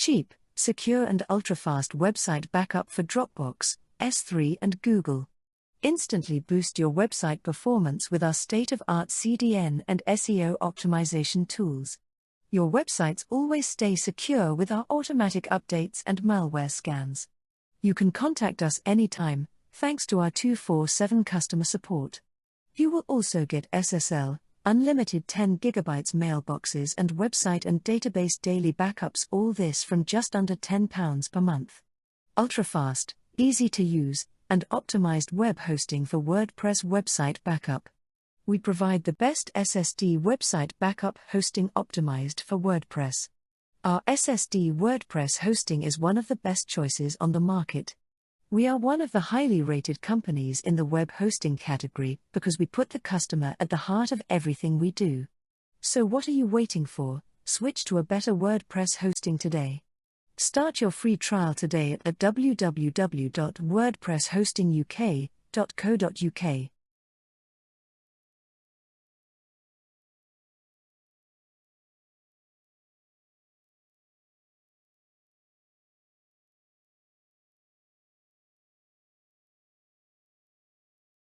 Cheap, secure and ultra-fast website backup for Dropbox, S3 and Google. Instantly boost your website performance with our state-of-art CDN and SEO optimization tools. Your websites always stay secure with our automatic updates and malware scans. You can contact us anytime, thanks to our 24/7 customer support. You will also get SSL, unlimited 10 GB mailboxes and website and database daily backups, all this from just under £10 per month. Ultra-fast, easy to use, and optimized web hosting for WordPress website backup. We provide the best SSD website backup hosting optimized for WordPress. Our SSD WordPress hosting is one of the best choices on the market. We are one of the highly rated companies in the web hosting category because we put the customer at the heart of everything we do. So what are you waiting for? Switch to a better WordPress hosting today. Start your free trial today at www.wordpresshostinguk.co.uk.